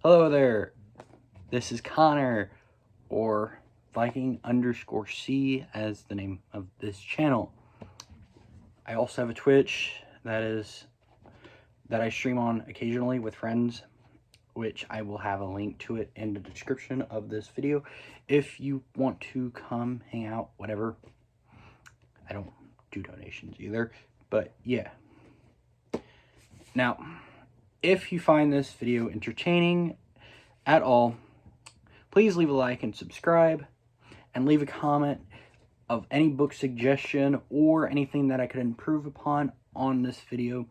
Hello there, this is Connor, or Viking_C as the name of this channel. I also have a Twitch that I stream on occasionally with friends, which I will have a link to it in the description of this video if you want to come hang out, whatever. I don't do donations either, but yeah. Now, if you find this video entertaining at all, please leave a like and subscribe, and leave a comment of any book suggestion or anything that I could improve upon on this video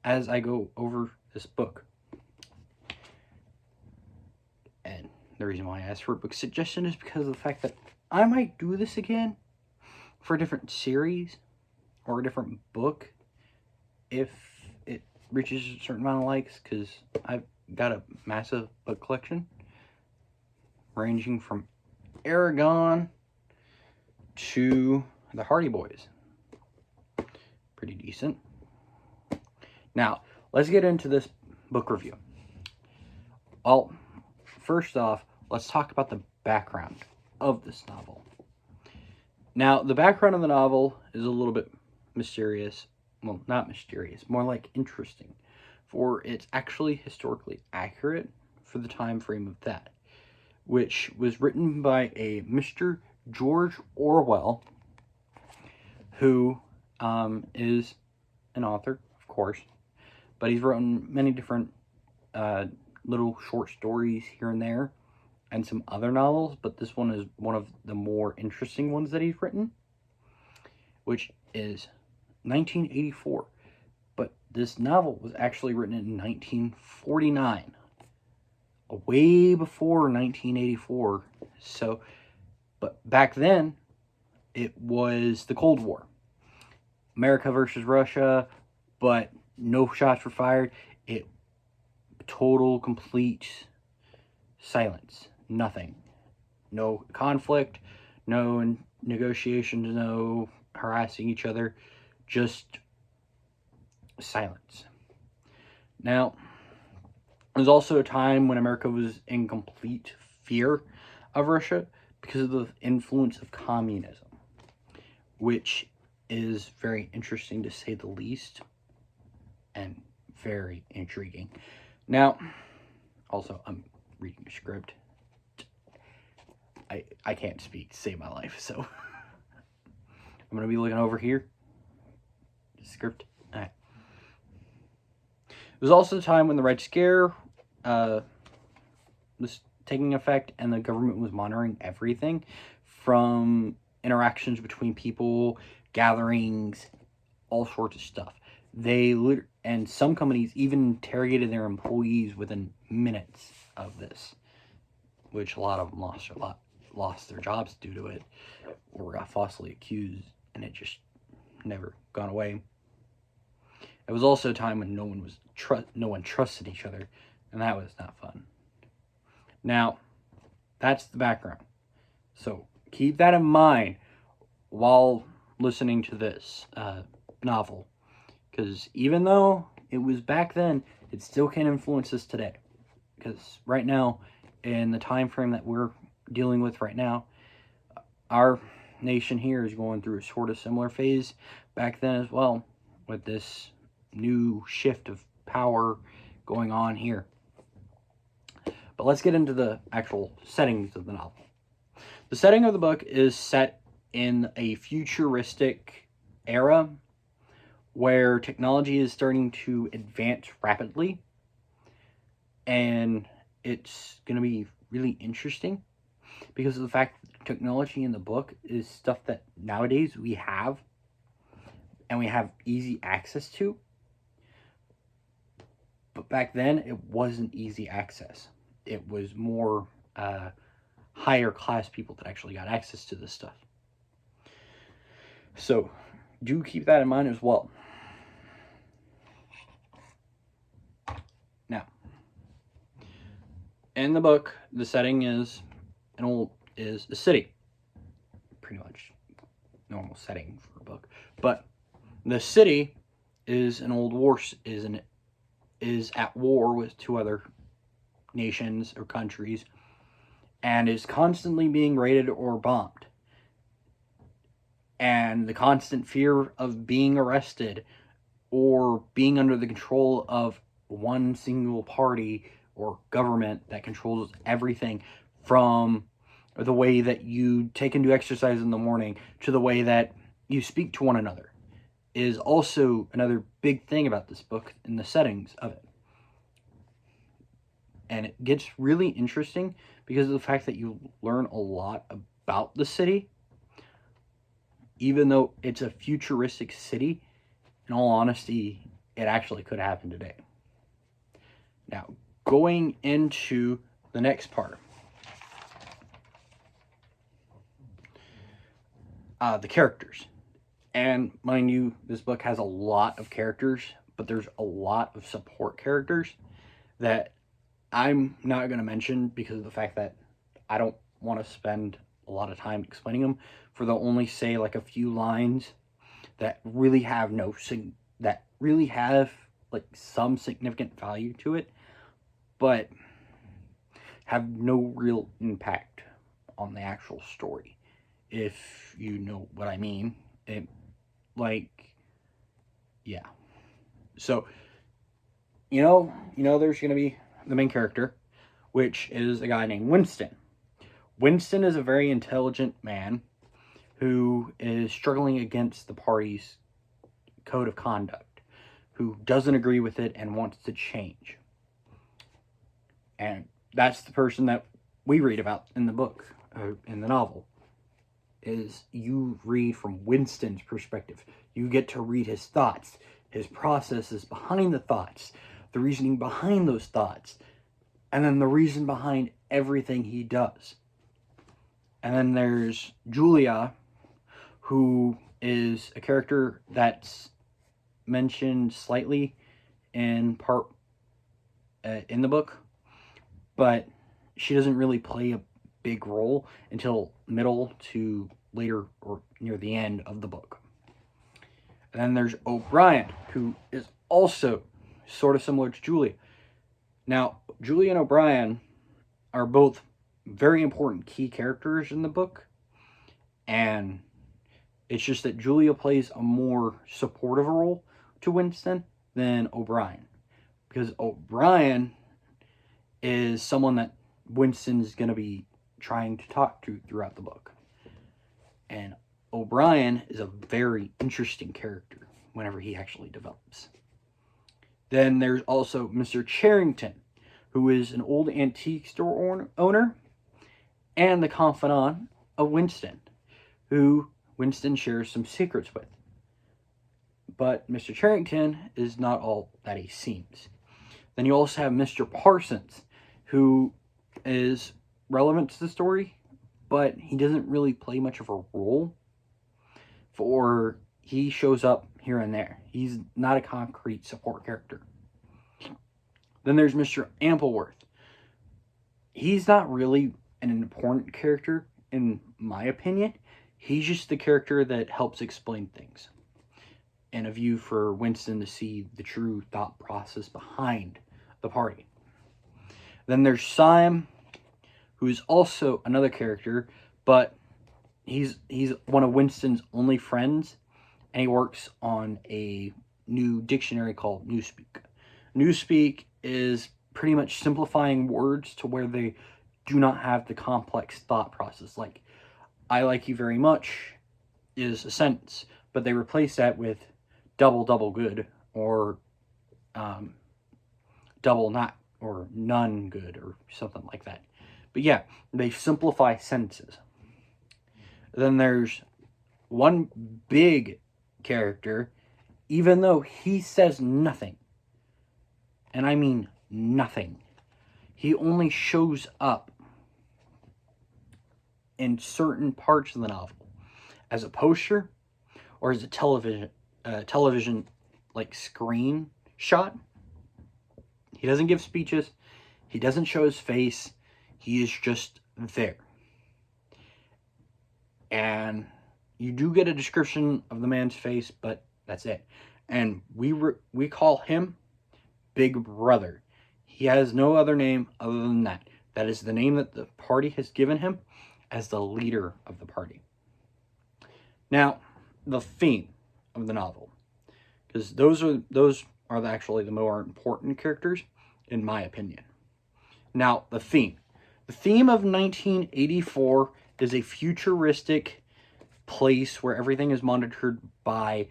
as I go over this book. And the reason why I asked for a book suggestion is because of the fact that I might do this again for a different series or a different book if it reaches a certain amount of likes, because I've got a massive book collection ranging from Aragon to the Hardy Boys. Pretty decent. Now, let's get into this book review. Well, first off, let's talk about the background of this novel. Now, the background of the novel is a little bit mysterious. Well, not mysterious, more like interesting, for it's actually historically accurate for the time frame of that, which was written by a Mr. George Orwell, who is an author, of course, but he's written many different little short stories here and there, and some other novels, but this one is one of the more interesting ones that he's written, which is 1984. But this novel was actually written in 1949, way before 1984. So, but back then, it was the Cold War. America versus Russia, but no shots were fired. It total, complete silence. Nothing. No conflict, no negotiations, no harassing each other. Just silence. Now, there's also a time when America was in complete fear of Russia because of the influence of communism, which is very interesting to say the least, and very intriguing. Now, also, I'm reading a script. I can't speak to save my life, so I'm going to be looking over here. Script. All right. It was also the time when the Red Scare was taking effect, and the government was monitoring everything from interactions between people, gatherings, all sorts of stuff. And some companies even interrogated their employees within minutes of this, which a lot of them lost their jobs due to it, or got falsely accused, and it just never gone away. It was also a time when no one trusted each other, and that was not fun. Now, that's the background. So keep that in mind while listening to this novel, because even though it was back then, it still can influence us today. Because right now, in the time frame that we're dealing with right now, our nation here is going through a sort of similar phase back then as well, with this new shift of power going on here. But let's get into the actual settings of the novel. The setting of the book is set in a futuristic era where technology is starting to advance rapidly, and it's going to be really interesting because of the fact that technology in the book is stuff that nowadays we have, and we have easy access to. But back then, it wasn't easy access. It was more higher class people that actually got access to this stuff. So, do keep that in mind as well. Now, in the book, the setting is a city. Pretty much normal setting for a book. But the city is an old war, is at war with two other nations or countries and is constantly being raided or bombed. And the constant fear of being arrested or being under the control of one single party or government that controls everything, from the way that you take and do exercise in the morning to the way that you speak to one another, is also another big thing about this book and the settings of it. And it gets really interesting because of the fact that you learn a lot about the city. Even though it's a futuristic city, in all honesty, it actually could happen today. Now, going into the next part. The characters. And mind you, this book has a lot of characters, but there's a lot of support characters that I'm not going to mention because of the fact that I don't want to spend a lot of time explaining them, for they'll only say like a few lines that really have like some significant value to it, but have no real impact on the actual story, if you know what I mean. Yeah. So, there's going to be the main character, which is a guy named Winston. Winston is a very intelligent man who is struggling against the party's code of conduct, who doesn't agree with it and wants to change. And that's the person that we read about in the book, in the novel, is you read from Winston's perspective. You get to read his thoughts, his processes behind the thoughts, the reasoning behind those thoughts, and then the reason behind everything he does. And then there's Julia, who is a character that's mentioned slightly in part in the book, but she doesn't really play a big role until middle to later or near the end of the book. And then there's O'Brien, who is also sort of similar to Julia. Now, Julia and O'Brien are both very important key characters in the book, and it's just that Julia plays a more supportive role to Winston than O'Brien, because O'Brien is someone that Winston's going to be trying to talk to throughout the book. And O'Brien is a very interesting character whenever he actually develops. Then there's also Mr. Charrington, who is an old antique store owner and the confidant of Winston, who Winston shares some secrets with. But Mr. Charrington is not all that he seems. Then you also have Mr. Parsons, who is relevant to the story, but he doesn't really play much of a role. He shows up here and there. He's not a concrete support character. Then there's Mr. Ampleworth. He's not really an important character, in my opinion. He's just the character that helps explain things, and a view for Winston to see the true thought process behind the party. Then there's Syme, who's also another character, but he's one of Winston's only friends, and he works on a new dictionary called Newspeak. Newspeak is pretty much simplifying words to where they do not have the complex thought process. Like, I like you very much is a sentence, but they replace that with double good, or double not, or none good, or something like that. But yeah, they simplify sentences. Then there's one big character, even though he says nothing, and I mean nothing. He only shows up in certain parts of the novel as a poster or as a television like screen shot. He doesn't give speeches. He doesn't show his face. He is just there. And you do get a description of the man's face, but that's it. And we call him Big Brother. He has no other name other than that. That is the name that the party has given him as the leader of the party. Now, the theme of the novel, because those are actually the more important characters, in my opinion. Now, the theme. The theme of 1984 is a futuristic place where everything is monitored by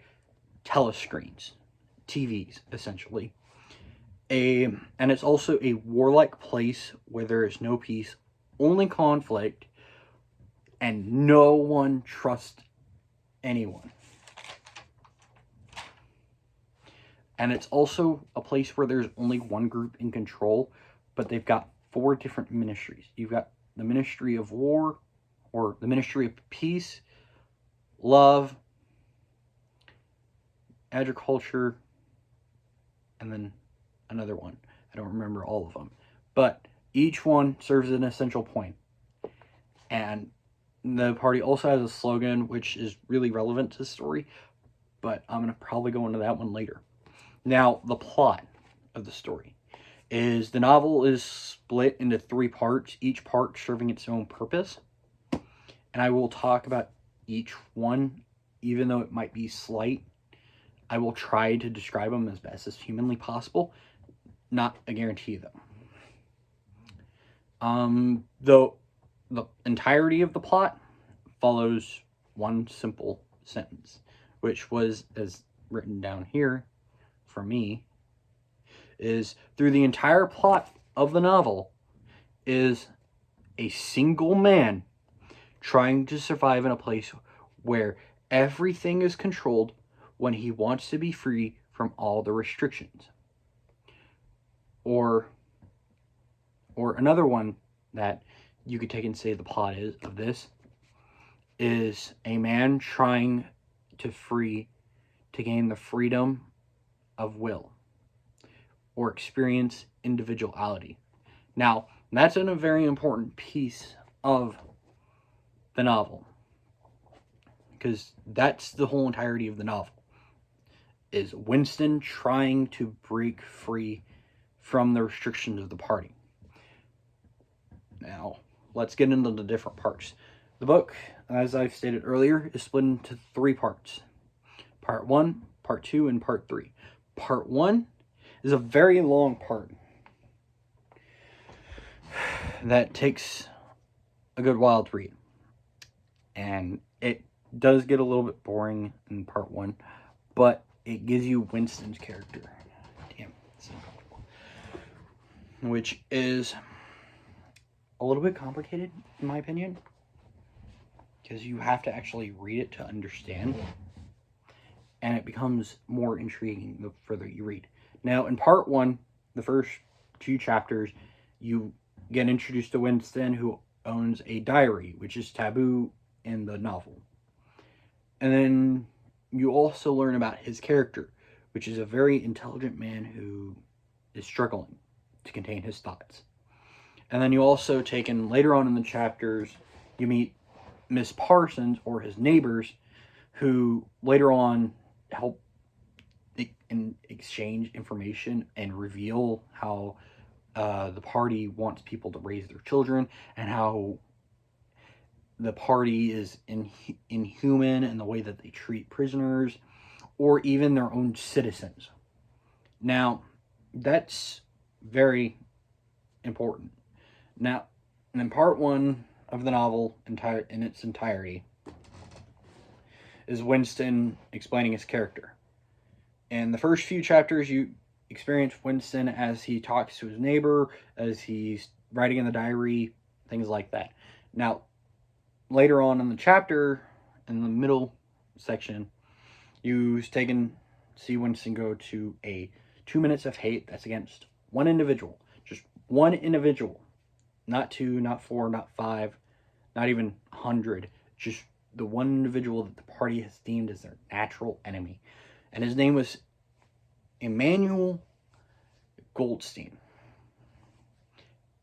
telescreens, TVs, essentially. And it's also a warlike place where there is no peace, only conflict, and no one trusts anyone. And it's also a place where there's only one group in control, but they've got 4 different ministries. You've got the Ministry of War, or the Ministry of Peace, Love, Agriculture, and then another one. I don't remember all of them. But each one serves an essential point. And the party also has a slogan, which is really relevant to the story, but I'm going to probably go into that one later. Now, the plot of the story is the novel is split into 3 parts, each part serving its own purpose. And I will talk about each one, even though it might be slight. I will try to describe them as best as humanly possible, not a guarantee though. Though the entirety of the plot follows one simple sentence, which was, as written down here for me, is through the entire plot of the novel is a single man trying to survive in a place where everything is controlled when he wants to be free from all the restrictions. Or another one that you could take and say the plot is of this is a man trying to gain the freedom of will or experience individuality. Now, that's a very important piece of the novel, because that's the whole entirety of the novel, is Winston trying to break free from the restrictions of the party. Now, let's get into the different parts. The book, as I've stated earlier, is split into 3 parts. Part 1, Part 2, and Part 3. Part 1 is a very long part that takes a good while to read. And it does get a little bit boring in Part 1, but it gives you Winston's character. Damn, it's uncomfortable. Which is a little bit complicated, in my opinion, because you have to actually read it to understand, and it becomes more intriguing the further you read. Now, in Part 1, the first 2 chapters, you get introduced to Winston, who owns a diary, which is taboo in the novel. And then you also learn about his character, which is a very intelligent man who is struggling to contain his thoughts. And then you also take in, later on in the chapters, you meet Miss Parsons, or his neighbors, who later on help in exchange information and reveal how the party wants people to raise their children, and how the party is inhuman in the way that they treat prisoners or even their own citizens. Now, that's very important. Now, in Part 1 of the novel, in its entirety, is Winston explaining his character. In the first few chapters, you experience Winston as he talks to his neighbor, as he's writing in the diary, things like that. Now, later on in the chapter, in the middle section, you see Winston go to a 2 minutes of hate that's against one individual. Just one individual. Not 2, not 4, not 5, not even 100. Just the one individual that the party has deemed as their natural enemy. And his name was Emmanuel Goldstein.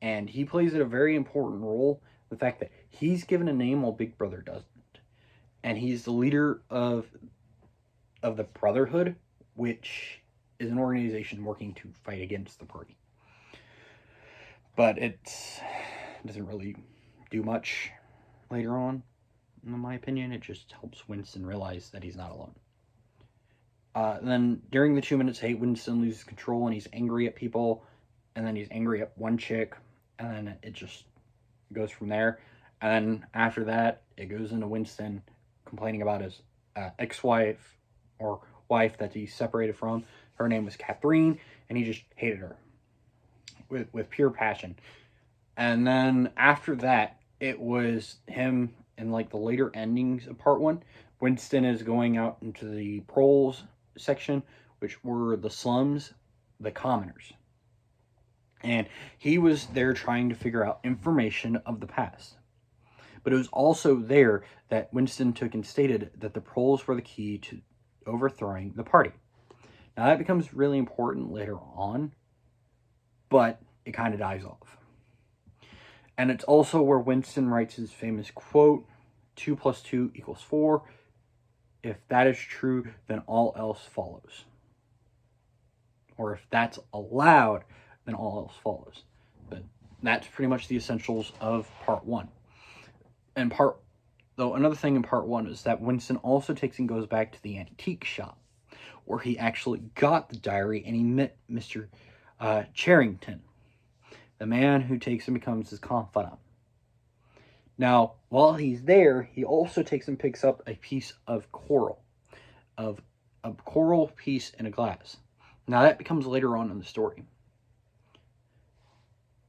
And he plays a very important role. The fact that he's given a name while Big Brother doesn't. And he's the leader of the Brotherhood, which is an organization working to fight against the party. But it doesn't really do much later on, in my opinion. It just helps Winston realize that he's not alone. Then during the 2 minutes hate, Winston loses control and he's angry at people, and then he's angry at one chick, and then it just goes from there. And then after that, it goes into Winston complaining about his ex-wife or wife that he separated from. Her name was Catherine, and he just hated her with pure passion. And then after that, it was him in like the later endings of part 1. Winston is going out into the proles section, which were the slums, the commoners. And he was there trying to figure out information of the past. But it was also there that Winston took and stated that the proles were the key to overthrowing the party. Now that becomes really important later on, but it kind of dies off. And it's also where Winston writes his famous quote, 2 + 2 = 4. If that is true, then all else follows. Or if that's allowed, then all else follows. But that's pretty much the essentials of part 1. And another thing in part 1 is that Winston also takes and goes back to the antique shop, where he actually got the diary and he met Mr. Charrington, the man who takes and becomes his confidant. Now, while he's there, he also takes and picks up a piece of coral, of a coral piece in a glass. Now, that becomes later on in the story.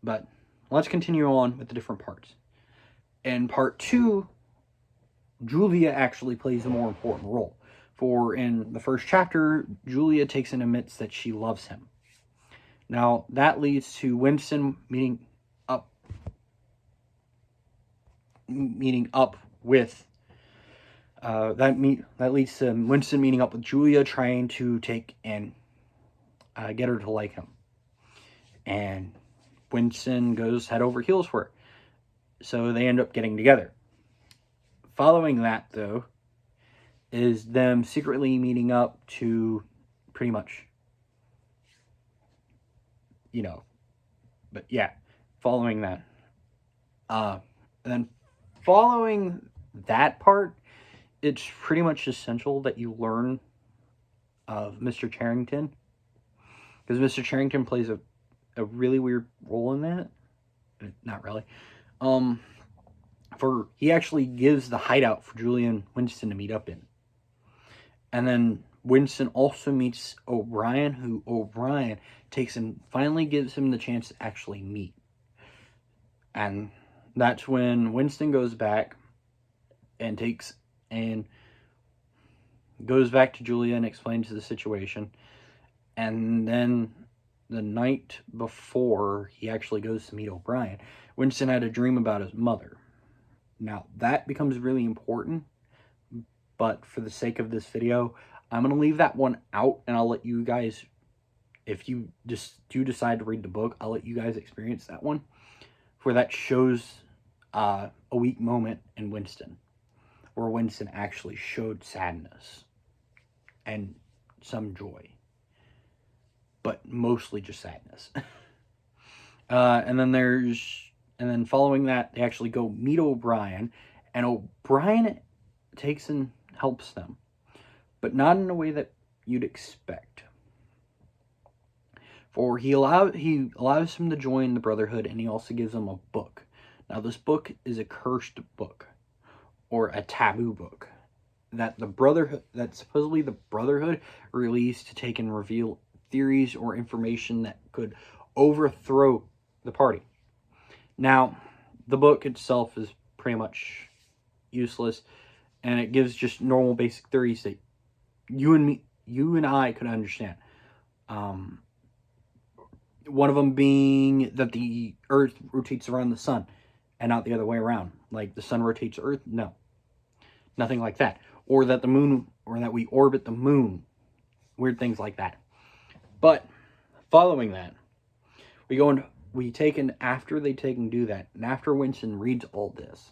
But let's continue on with the different parts. In part 2, Julia actually plays a more important role. For in the first chapter, Julia takes and admits that she loves him. Now, that leads to Winston meeting up with that leads to Winston meeting up with Julia, trying to take and get her to like him. And Winston goes head over heels for her. So they end up getting together. Following that, though, is them secretly meeting up to pretty much, but yeah, following that. And then following that part, it's pretty much essential that you learn of Mr. Charrington, because Mr. Charrington plays a really weird role in that. Not really. For he actually gives the hideout for Julia and Winston to meet up in. And then Winston also meets O'Brien, who O'Brien takes and finally gives him the chance to actually meet. And that's when Winston goes back and goes back to Julia and explains the situation. And then the night before he actually goes to meet O'Brien, Winston had a dream about his mother. Now, that becomes really important, but for the sake of this video, I'm going to leave that one out, and I'll let you guys, if you just do decide to read the book, I'll let you guys experience that one, where that shows a weak moment in Winston, where Winston actually showed sadness and some joy, but mostly just sadness. And then following that, they actually go meet O'Brien, and O'Brien takes and helps them, but not in a way that you'd expect. For he allows him to join the Brotherhood, and he also gives him a book. Now, this book is a cursed book, or a taboo book, that supposedly the Brotherhood released to take and reveal theories or information that could overthrow the party. Now, the book itself is pretty much useless, and it gives just normal basic theories that you and I could understand. One of them being that the Earth rotates around the sun and not the other way around. Like the sun rotates the Earth? No. Nothing like that. Or that we orbit the moon. Weird things like that. But following that, after they take and do that, and after Winston reads all this,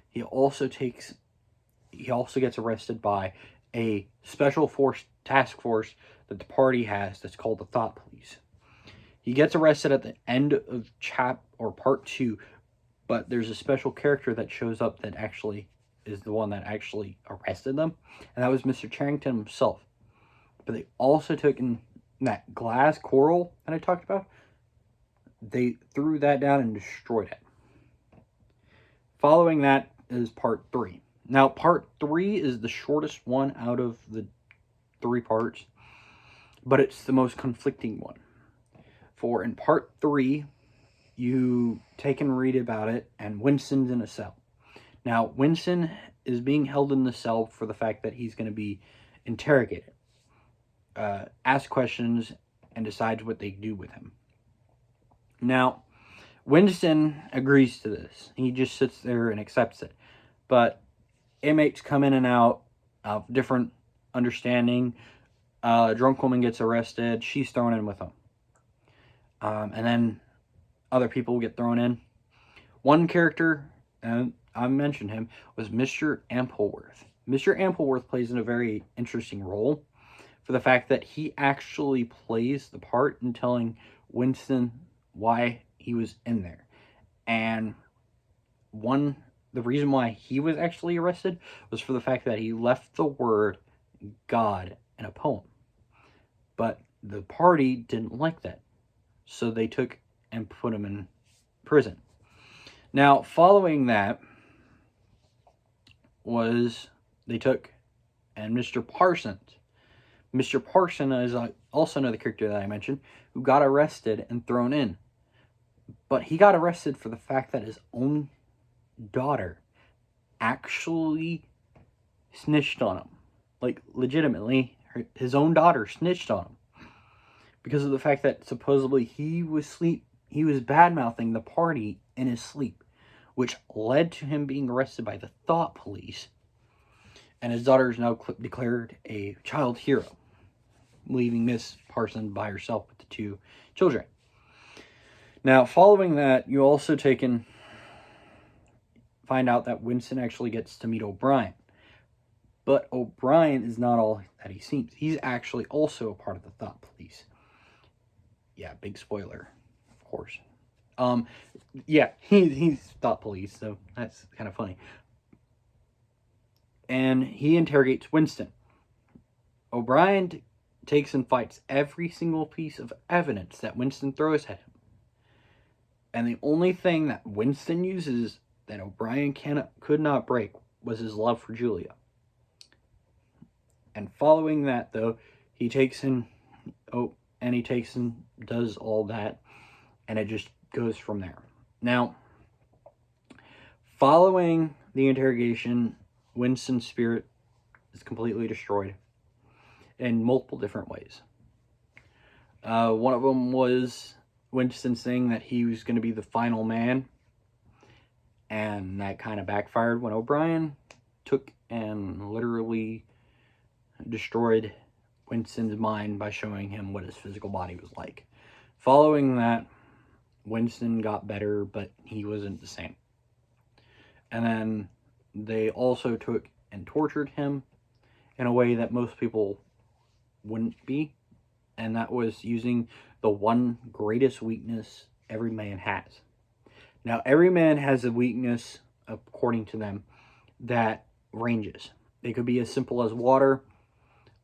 he also gets arrested by a special task force that the party has that's called the Thought Police. He gets arrested at the end of part 2, but there's a special character that shows up that actually is the one that actually arrested them, and that was Mr. Charrington himself. But they also took in that glass coral that I talked about. They threw that down and destroyed it. Following that is part 3. Now, part 3 is the shortest one out of the 3 parts, but it's the most conflicting one. For in part 3, you take and read about it, and Winston's in a cell. Now, Winston is being held in the cell for the fact that he's going to be interrogated, asked questions, and decides what they do with him. Now, Winston agrees to this. He just sits there and accepts it. But inmates come in and out of different understanding. A drunk woman gets arrested. She's thrown in with him. And then other people get thrown in. One character, and I mentioned him, was Mr. Ampleworth. Mr. Ampleworth plays in a very interesting role for the fact that he actually plays the part in telling Winston why he was in there. And the reason why he was actually arrested was for the fact that he left the word God in a poem. But the party didn't like that, so they took and put him in prison. Now, following that was they took and Mr. Parsons. Mr. Parsons is also another character that I mentioned who got arrested and thrown in. But he got arrested for the fact that his own daughter actually snitched on him. Like, legitimately, his own daughter snitched on him. Because of the fact that supposedly he was bad-mouthing the party in his sleep, which led to him being arrested by the Thought Police. And his daughter is now declared a child hero, leaving Miss Parsons by herself with the 2 children. Now, following that, you also find out that Winston actually gets to meet O'Brien. But O'Brien is not all that he seems. He's actually also a part of the Thought Police. Yeah, big spoiler, of course. Yeah, he's Thought Police, so that's kind of funny. And he interrogates Winston. O'Brien takes and fights every single piece of evidence that Winston throws at him. And the only thing that Winston uses that O'Brien could not break was his love for Julia. And following that, though, he takes and does all that, and it just goes from there. Now, following the interrogation, Winston's spirit is completely destroyed in multiple different ways. One of them was Winston saying that he was going to be the final man, and that kind of backfired when O'Brien took and literally destroyed Winston's mind by showing him what his physical body was like. Following that, Winston got better, but he wasn't the same. And then they also took and tortured him in a way that most people wouldn't be, and that was using the one greatest weakness every man has. Now, every man has a weakness, according to them, that ranges. It could be as simple as water,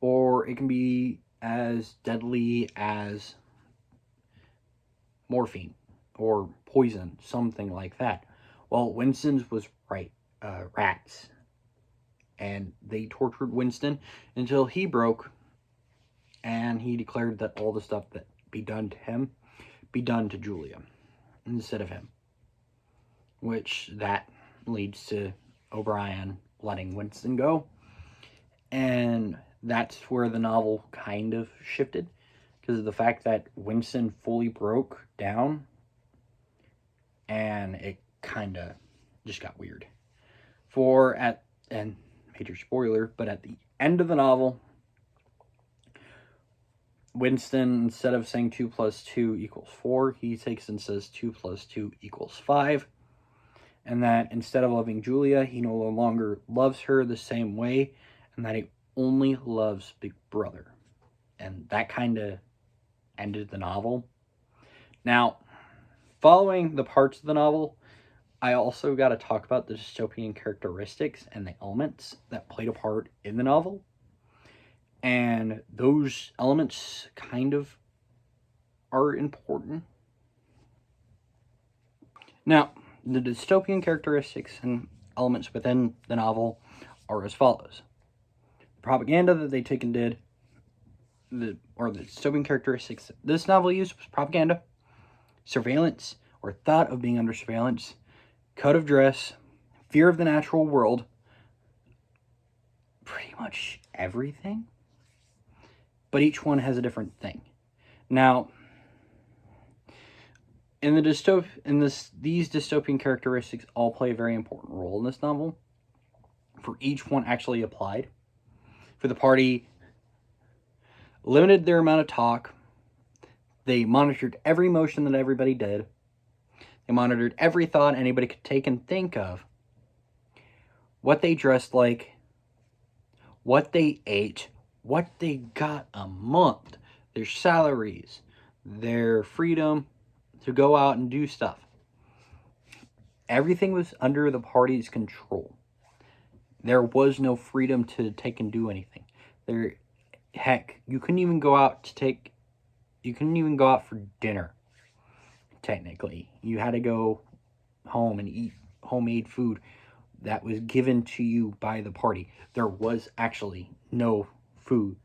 or it can be as deadly as morphine or poison, something like that. Well, Winston's was rats. And they tortured Winston until he broke, and he declared that all the stuff that be done to him be done to Julia instead of him. Which that leads to O'Brien letting Winston go. And that's where the novel kind of shifted, because of the fact that Winston fully broke down, and it kind of just got weird. And major spoiler, but at the end of the novel, Winston, instead of saying 2 + 2 = 4, he takes and says 2 + 2 = 5. And that instead of loving Julia, he no longer loves her the same way, and that he only loves Big Brother. And that kind of ended the novel. Now, following the parts of the novel, I also got to talk about the dystopian characteristics and the elements that played a part in the novel. And those elements kind of are important. Now, the dystopian characteristics and elements within the novel are as follows. The propaganda that they took and did, the dystopian characteristics that this novel used was propaganda, surveillance, or thought of being under surveillance, code of dress, fear of the natural world, pretty much everything. But each one has a different thing. Now, in the these dystopian characteristics all play a very important role in this novel. For each one actually applied. For the party, limited their amount of talk. They monitored every motion that everybody did. They monitored every thought anybody could take and think of. What they dressed like, what they ate, what they got a month, their salaries, their freedom to go out and do stuff. Everything was under the party's control. There was no freedom to take and do anything. Heck, you couldn't even go out for dinner. Technically, you had to go home and eat homemade food that was given to you by the party. There was actually no food,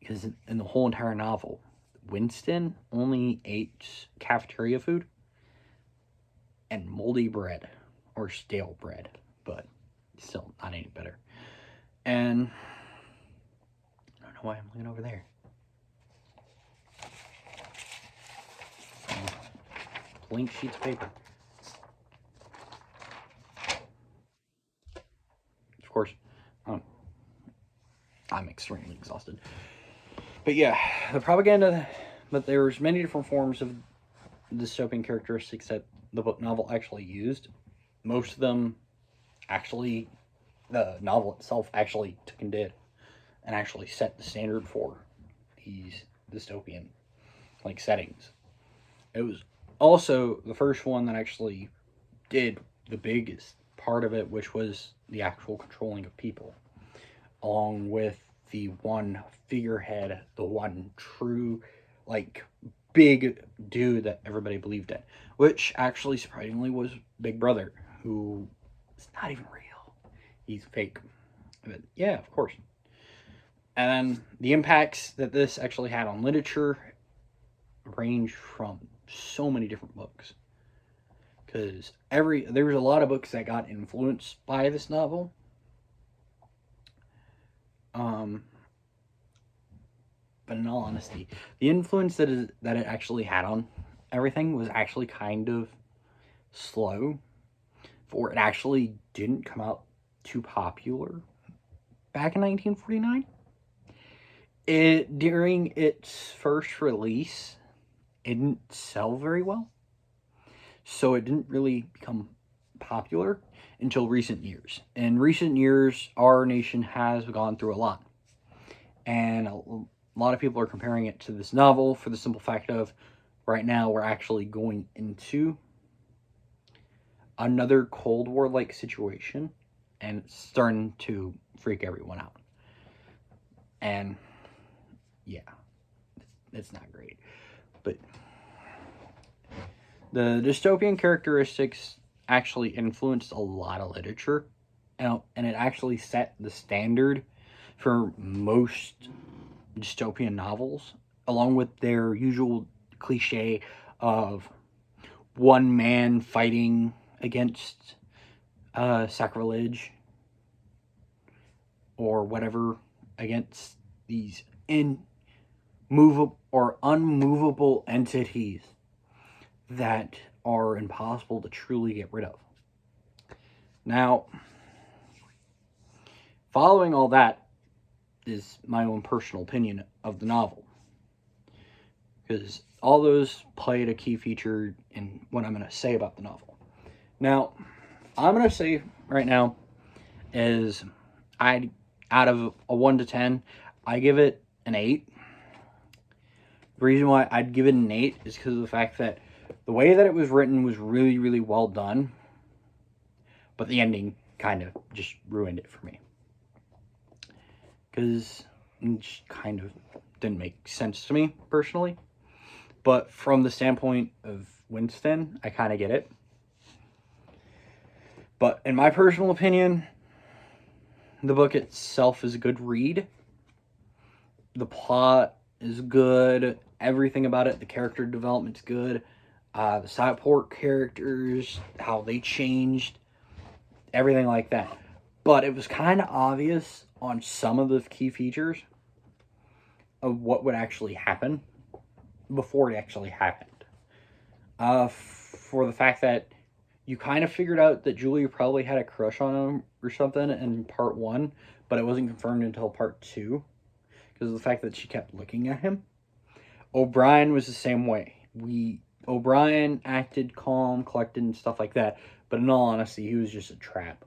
because in the whole entire novel, Winston only ate cafeteria food and moldy bread or stale bread, but still not any better. And I don't know why I'm looking over there. Blank sheets of paper. Of course, I'm extremely exhausted. But yeah, the propaganda, but there's many different forms of dystopian characteristics that the book novel actually used. Most of them actually, the novel itself actually took and did, and actually set the standard for these dystopian settings. It was also the first one that actually did the biggest part of it, which was the actual controlling of people, along with the one figurehead, the one true, big dude that everybody believed in, which actually surprisingly was Big Brother, who is not even real. He's fake. But yeah, of course. And the impacts that this actually had on literature range from so many different books. Because there was a lot of books that got influenced by this novel. But in all honesty, the influence that it actually had on everything was actually kind of slow, for it actually didn't come out too popular back in 1949. During its first release, it didn't sell very well, so it didn't really become popular until recent years. In recent years, our nation has gone through a lot, and a lot of people are comparing it to this novel for the simple fact of right now we're actually going into another Cold War-like situation, and it's starting to freak everyone out. And yeah, it's not great. But the dystopian characteristics actually influenced a lot of literature, and it actually set the standard for most dystopian novels, along with their usual cliche of one man fighting against sacrilege or whatever, against these immovable or unmovable entities that are impossible to truly get rid of. Now, following all that is my own personal opinion of the novel, because all those played a key feature in what I'm going to say about the novel. Now, I'm going to say right now is out of a 1 to 10, I give it an 8, The reason why I'd give it an 8 is because of the fact that the way that it was written was really, really well done. But the ending kind of just ruined it for me. Because it just kind of didn't make sense to me, personally. But from the standpoint of Winston, I kind of get it. But in my personal opinion, the book itself is a good read. The plot is good. Everything about it, the character development's good. The support characters, how they changed, everything like that. But it was kind of obvious on some of the key features of what would actually happen before it actually happened. For the fact that you kind of figured out that Julia probably had a crush on him or something in part 1, but it wasn't confirmed until part 2 because of the fact that she kept looking at him. O'Brien was the same way. O'Brien acted calm, collected, and stuff like that, but in all honesty, he was just a trap.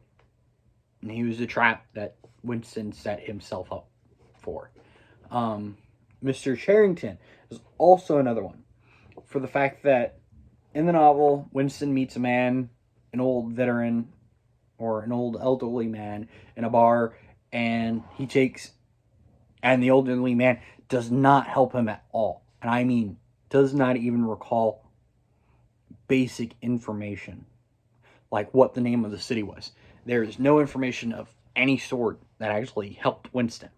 And he was a trap that Winston set himself up for. Mr. Charrington is also another one. For the fact that in the novel, Winston meets a man, an old veteran, or an old elderly man in a bar, and the old elderly man does not help him at all. And I mean, does not even recall basic information, like what the name of the city was. There is no information of any sort that actually helped Winston.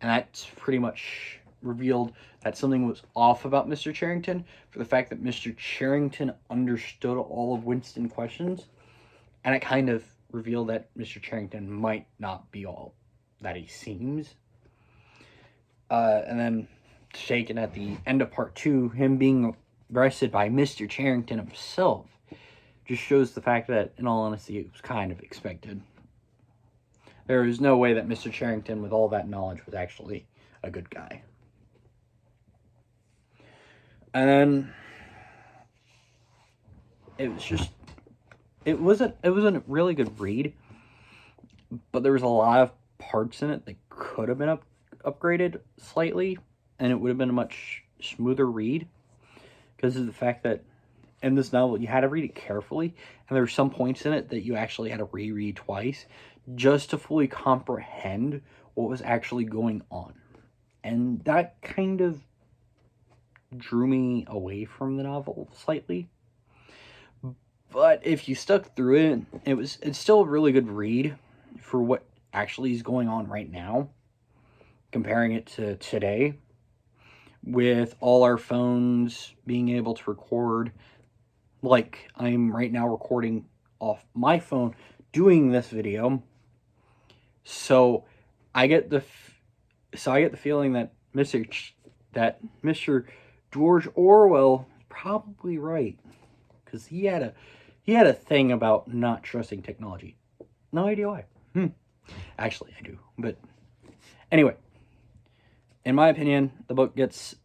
And that's pretty much revealed that something was off about Mr. Charrington, for the fact that Mr. Charrington understood all of Winston's questions, and it kind of revealed that Mr. Charrington might not be all that he seems. And then taken at the end of part 2, him being arrested by Mr. Charrington himself just shows the fact that, in all honesty, it was kind of expected. There is no way that Mr. Charrington, with all that knowledge, was actually a good guy. And then it was a really good read, but there was a lot of parts in it that could have been upgraded slightly, and it would have been a much smoother read, because of the fact that in this novel you had to read it carefully, and there were some points in it that you actually had to reread twice just to fully comprehend what was actually going on. And that kind of drew me away from the novel slightly. But if you stuck through it, it's still a really good read for what actually is going on right now, comparing it to today, with all our phones being able to record, like I'm right now recording off my phone doing this video. So I get the feeling that Mr. George Orwell is probably right, because he had a thing about not trusting technology. No idea why. Actually, I do. But anyway, in my opinion, the book gets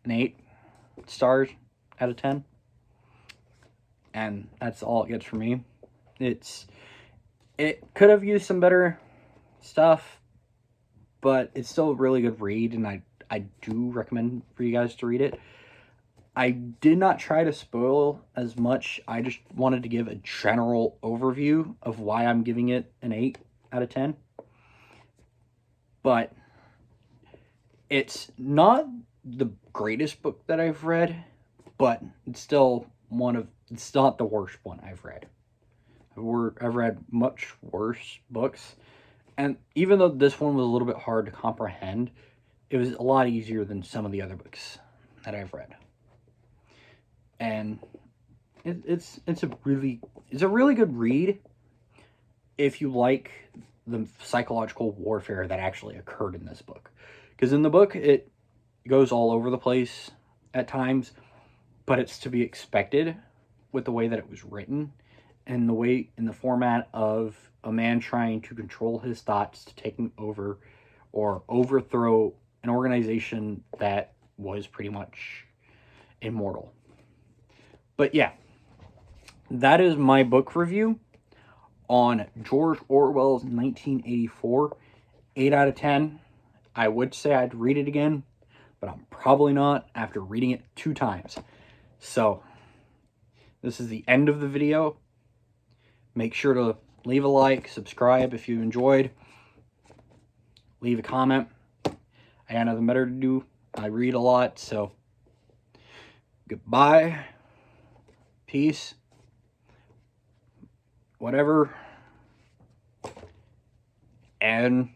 an 8 stars out of 10. And that's all it gets for me. It could have used some better stuff, but it's still a really good read, and I do recommend for you guys to read it. I did not try to spoil as much. I just wanted to give a general overview of why I'm giving it an 8 out of 10. But it's not the greatest book that I've read, but it's still it's not the worst one I've read. I've read much worse books, and even though this one was a little bit hard to comprehend, it was a lot easier than some of the other books that I've read. And it's a really good read if you like the psychological warfare that actually occurred in this book. Because in the book, it goes all over the place at times, but it's to be expected with the way that it was written, and in the format of a man trying to control his thoughts to taking over or overthrow an organization that was pretty much immortal. But yeah, that is my book review on George Orwell's 1984. 8 out of 10. I would say I'd read it again, but I'm probably not after reading it 2 times. So, this is the end of the video. Make sure to leave a like, subscribe if you enjoyed. Leave a comment. I got nothing better to do. I read a lot, so goodbye. Peace. Whatever. And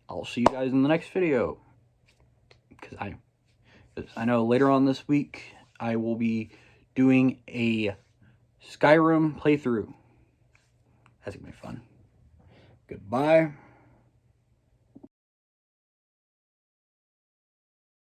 I'll see you guys in the next video. Because I know later on this week I will be doing a Skyrim playthrough. That's gonna be fun. Goodbye.